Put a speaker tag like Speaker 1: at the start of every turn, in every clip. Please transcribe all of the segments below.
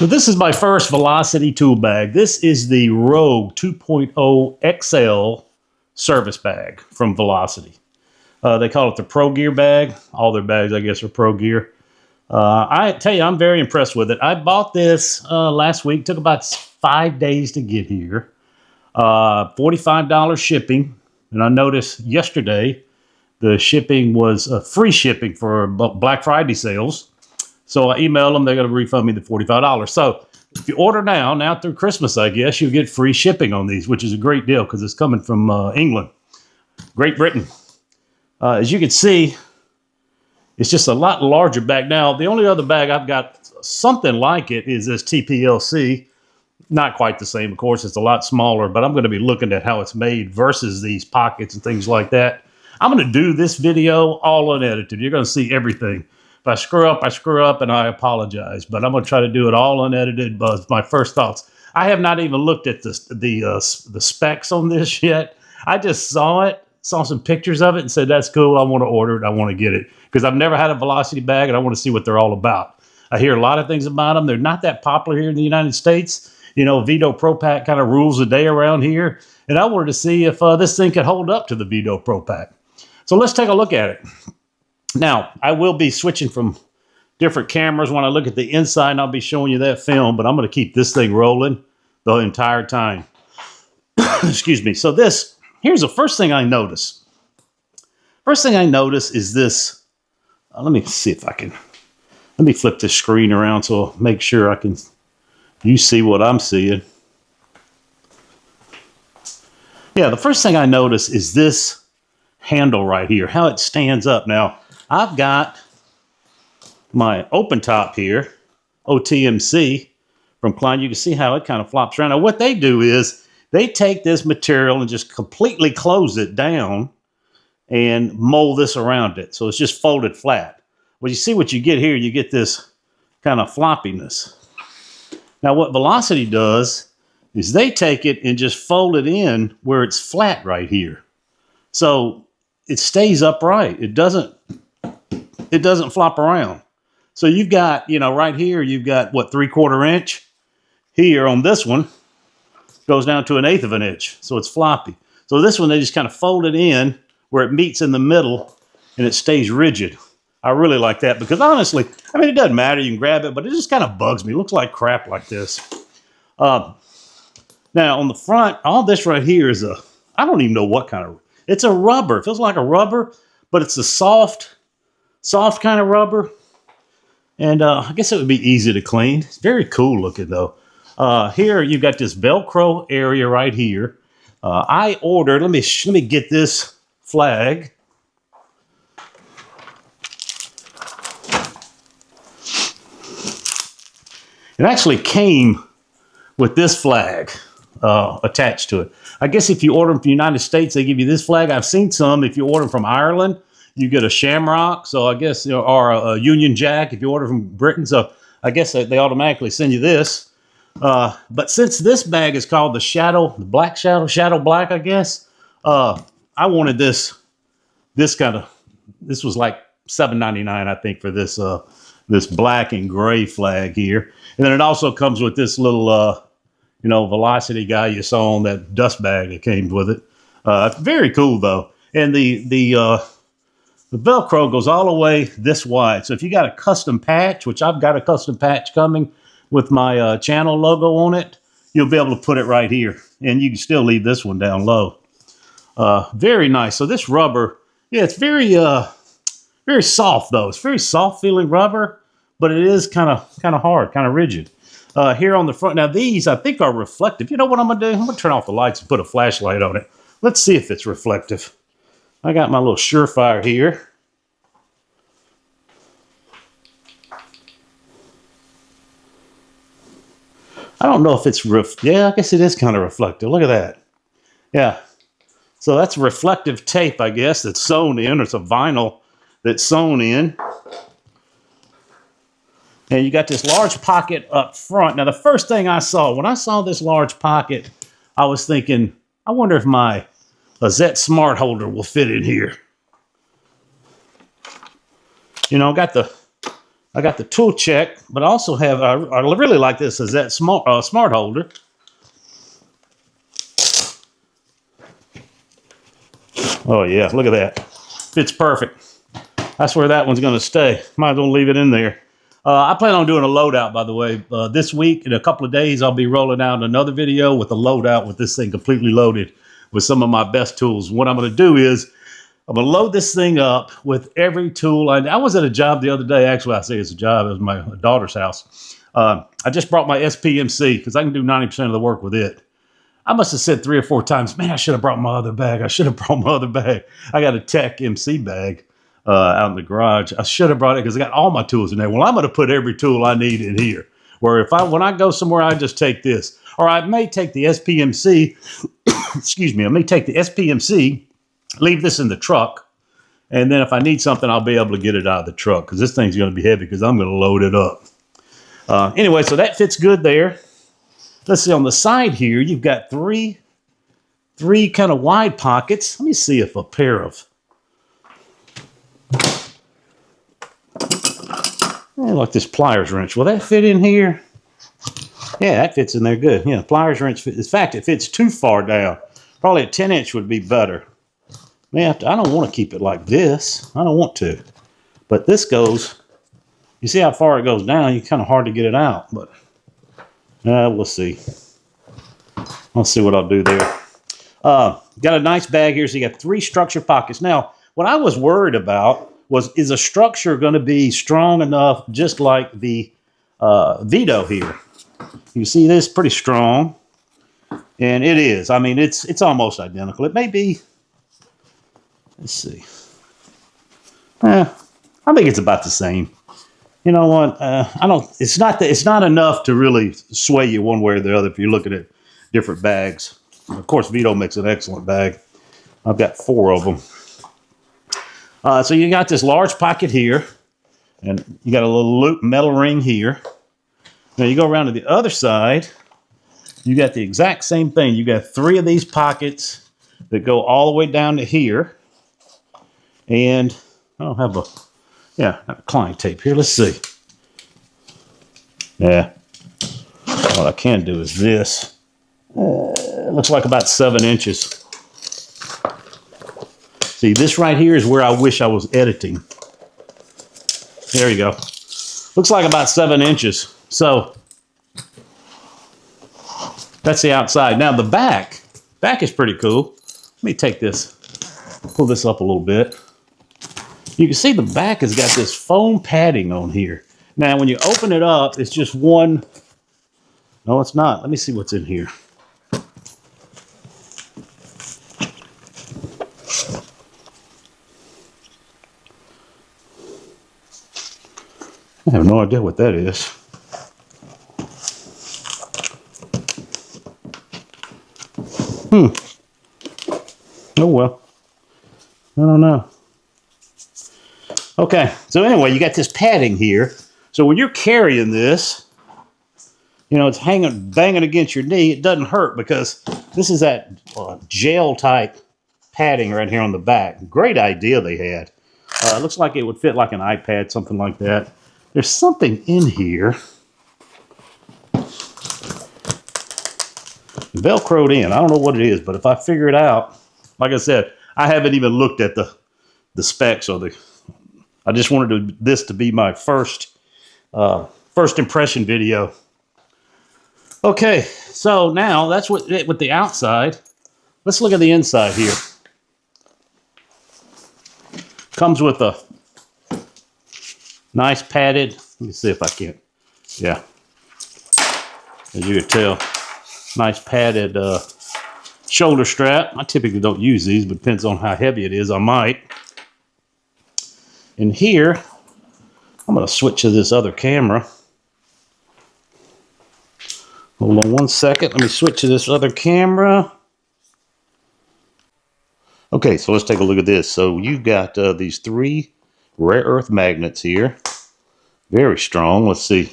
Speaker 1: So this is my first Velocity tool bag. This is the Rogue 2.0 XL service bag from Velocity. They call it the Pro Gear bag. All their bags, I guess, are Pro Gear. I tell you, I'm very impressed with it. I bought this last week. Took about 5 days to get here. $45 shipping. And I noticed yesterday the shipping was free shipping for Black Friday sales. So I emailed them. They're going to refund me the $45. So if you order now through Christmas, I guess, you'll get free shipping on these, which is a great deal because it's coming from England, Great Britain. As you can see, it's just a lot larger bag. Now, the only other bag I've got something like it is this TPLC. Not quite the same, of course. It's a lot smaller, but I'm going to be looking at how it's made versus these pockets and things like that. I'm going to do this video all unedited. You're going to see everything. If I screw up, and I apologize. But I'm going to try to do it all unedited. But my first thoughts. I have not even looked at the specs on this yet. I just saw it, saw some pictures of it, and said, that's cool. I want to order it. I want to get it. Because I've never had a Velocity bag, and I want to see what they're all about. I hear a lot of things about them. They're not that popular here in the United States. You know, Veto Pro Pack kind of rules the day around here. And I wanted to see if this thing could hold up to the Veto Pro Pack. So let's take a look at it. Now, I will be switching from different cameras when I look at the inside, and I'll be showing you that film, but I'm going to keep this thing rolling the entire time. Excuse me. So here's the first thing I notice. First thing I notice is this. Let me see if I can. Let me flip this screen around so I'll make sure you see what I'm seeing. Yeah, the first thing I notice is this handle right here, how it stands up. Now, I've got my open top here, OTMC from Klein. You can see how it kind of flops around. Now, what they do is they take this material and just completely close it down and mold this around it. So it's just folded flat. Well, you see what you get here, you get this kind of floppiness. Now, what Velocity does is they take it and just fold it in where it's flat right here. So it stays upright. It doesn't flop around. So you've got, right here, you've got, 3/4 inch. Here on this one, goes down to 1/8 of an inch. So it's floppy. So this one, they just kind of fold it in where it meets in the middle and it stays rigid. I really like that because honestly, it doesn't matter. You can grab it, but it just kind of bugs me. It looks like crap like this. Now on the front, all this right here is I don't even know what kind of, it's a rubber. It feels like a rubber, but it's a soft kind of rubber. And I guess it would be easy to clean. It's very cool looking though. Here you've got this Velcro area right here. I ordered, let me get this flag. It actually came with this flag attached to it. I guess if you order them from the United States, they give you this flag. I've seen some. If you order them from Ireland, you get a shamrock. So I guess, or a Union Jack if you order from Britain. So I guess they automatically send you this. But since this bag is called the Black Shadow Black, I guess, I wanted this was like $7.99, I think, for this black and gray flag here. And then it also comes with this little, Velocity guy you saw on that dust bag that came with it. Very cool though. And the Velcro goes all the way this wide. So if you got a custom patch, which I've got a custom patch coming with my channel logo on it, you'll be able to put it right here. And you can still leave this one down low. Very nice. So this rubber, yeah, it's very soft though. It's very soft feeling rubber, but it is kind of hard, kind of rigid. Here on the front, now these I think are reflective. You know what I'm gonna do? I'm gonna turn off the lights and put a flashlight on it. Let's see if it's reflective. I got my little Surefire here. I don't know if it's yeah, I guess it is kind of reflective. Look at that. Yeah. So that's reflective tape, I guess, that's sewn in. It's a vinyl that's sewn in. And you got this large pocket up front. Now, the first thing I saw, when I saw this large pocket, I was thinking, I wonder if my Lazette Smart holder will fit in here. Got the I got the tool check, but I also have, I really like this, is that smart holder. Oh yeah, look at that. Fits perfect. That's where that one's going to stay. Might as well leave it in there. I plan on doing a loadout, by the way. This week, in a couple of days, I'll be rolling out another video with a loadout with this thing completely loaded with some of my best tools. What I'm going to do is I'm going to load this thing up with every tool. I was at a job the other day. Actually, I say it's a job. It was my daughter's house. I just brought my SPMC because I can do 90% of the work with it. I must have said 3 or 4 times, man, I should have brought my other bag. I should have brought my other bag. I got a Tech MC bag out in the garage. I should have brought it because I got all my tools in there. Well, I'm going to put every tool I need in here. Where when I go somewhere, I just take this. Or I may take the SPMC, excuse me, I may take the SPMC, leave this in the truck, and then if I need something, I'll be able to get it out of the truck because this thing's going to be heavy because I'm going to load it up. Anyway, so that fits good there. Let's see, on the side here, you've got three kind of wide pockets. Let me see if a pair of, like this pliers wrench, will that fit in here? Yeah, that fits in there good. Yeah, pliers wrench, in fact, it fits too far down. Probably a 10-inch would be better. Man, I don't want to keep it like this. I don't want to. But this goes, you see how far it goes down? It's kind of hard to get it out, but we'll see. Let's see what I'll do there. Got a nice bag here. So you got 3 structure pockets. Now, what I was worried about is a structure going to be strong enough, just like the Veto here. You see this pretty strong, and it is. I mean, it's almost identical. It may be. Let's see. I think it's about the same. You know what? I don't. It's not enough to really sway you one way or the other if you're looking at different bags. Of course, Veto makes an excellent bag. I've got 4 of them. So you got this large pocket here, and you got a little loop metal ring here. Now you go around to the other side. You got the exact same thing. You got 3 of these pockets that go all the way down to here, and I don't have a. Yeah, I have a client tape here. Let's see. Yeah. What I can do is this. It looks like about 7 inches. See, this right here is where I wish I was editing. There you go. Looks like about 7 inches. So, that's the outside. Now, the back is pretty cool. Let me take this, pull this up a little bit. You can see the back has got this foam padding on here. Now, when you open it up, it's just one. No, it's not. Let me see what's in here. I have no idea what that is. Oh, well. I don't know. Okay, so anyway, you got this padding here. So when you're carrying this, you know, it's banging against your knee. It doesn't hurt because this is that gel type padding right here on the back. Great idea they had. It looks like it would fit like an iPad, something like that. There's something in here. Velcroed in. I don't know what it is, but if I figure it out, like I said, I haven't even looked at the specs or the. I just wanted this to be my first impression video. Okay, so now that's with the outside. Let's look at the inside here. Comes with a nice padded. Let me see if I can. Yeah, as you can tell, nice padded shoulder strap. I typically don't use these, but depends on how heavy it is. I might. And here, I'm going to switch to this other camera. Hold on one second. Let me switch to this other camera. Okay, so let's take a look at this. So you've got these 3 rare earth magnets here. Very strong. Let's see.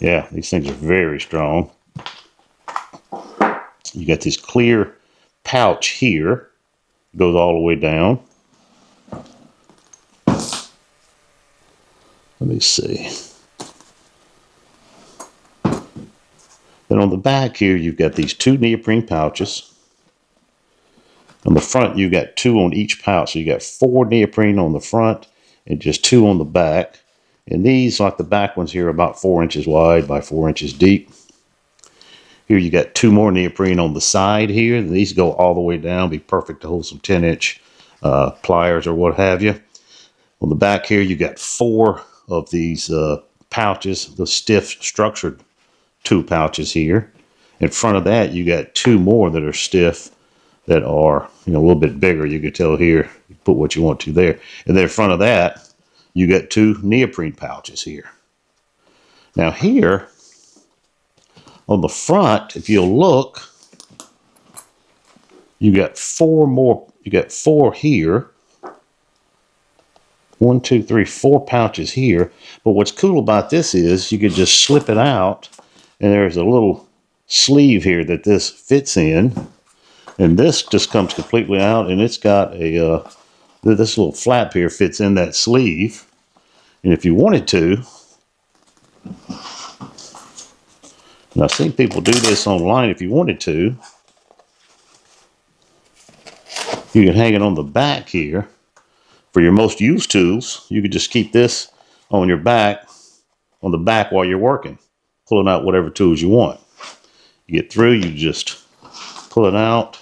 Speaker 1: Yeah, these things are very strong. You got this clear pouch here. Goes all the way down. Let me me see. Then on the back here, you've got these 2 neoprene pouches. On the front, you've got 2 on each pouch. So you got 4 neoprene on the front and just 2 on the back. And these, like the back ones here, are about 4 inches wide by 4 inches deep. Here you got 2 more neoprene on the side here. And these go all the way down, be perfect to hold some 10-inch pliers or what have you. On the back here, you got 4 of these pouches, the stiff structured 2 pouches here. In front of that, you got 2 more that are stiff that are, a little bit bigger. You can tell here, you put what you want to there. And then in front of that, you got 2 neoprene pouches here. Now here, on the front, if you'll look, you got 4 more, you got 4 here. 1, 2, 3, 4 pouches here. But what's cool about this is you could just slip it out, and there's a little sleeve here that this fits in. And this just comes completely out, and it's got a, this little flap here fits in that sleeve. And if you wanted to, and I've seen people do this online, if you wanted to, you can hang it on the back here. For your most used tools, you could just keep this on your back, on the back while you're working, pulling out whatever tools you want. You get through, you just pull it out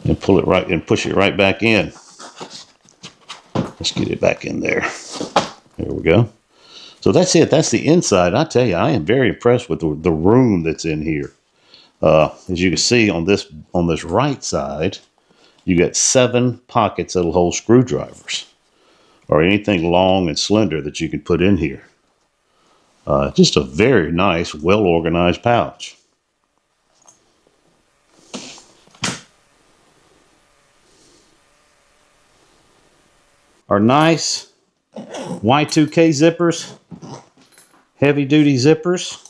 Speaker 1: and pull it right and push it right back in. Let's get it back in there. There we go. So that's it. That's the inside. I tell you, I am very impressed with the room that's in here. As you can see on this right side, you got 7 pockets that'll hold screwdrivers or anything long and slender that you can put in here. Just a very nice, well-organized pouch. Our nice Y2K zippers, heavy-duty zippers.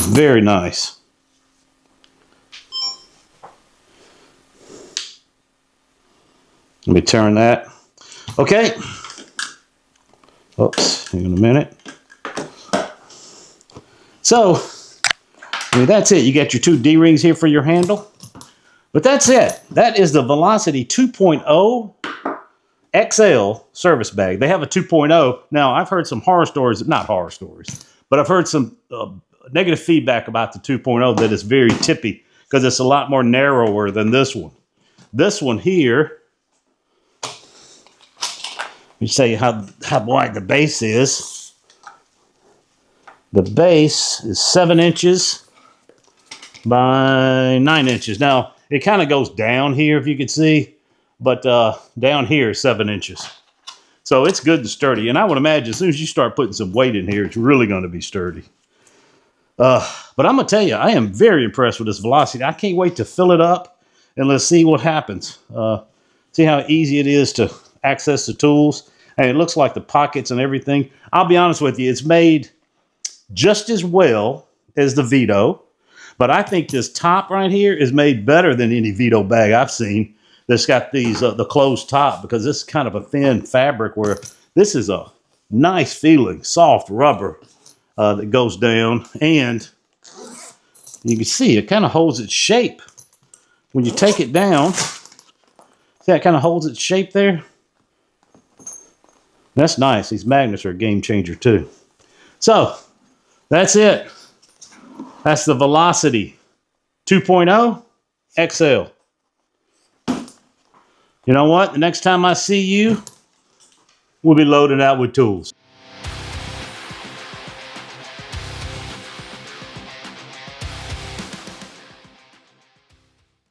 Speaker 1: Very nice. Let me turn that. Okay. Oops, hang on a minute. So, that's it. You got your 2 D-rings here for your handle. But that's it. That is the Velocity 2.0 XL service bag. They have a 2.0. Now, I've heard some horror stories, not horror stories, but I've heard some negative feedback about the 2.0 that it's very tippy because it's a lot more narrower than this one. This one here, let me show you how wide the base is. The base is 7 inches by 9 inches. Now, it kind of goes down here, if you can see, but down here is 7 inches. So it's good and sturdy. And I would imagine as soon as you start putting some weight in here, it's really going to be sturdy. But I'm going to tell you, I am very impressed with this Velocity. I can't wait to fill it up, and let's see what happens. See how easy it is to access the tools. And it looks like the pockets and everything. I'll be honest with you, it's made just as well as the Veto. But I think this top right here is made better than any Veto bag I've seen that's got these the closed top, because this is kind of a thin fabric where this is a nice feeling, soft rubber that goes down. And you can see it kind of holds its shape. When you take it down, see how it kind of holds its shape there? That's nice. These magnets are a game changer too. So, that's it. That's the Velocity 2.0 XL. You know what? The next time I see you, we'll be loaded out with tools.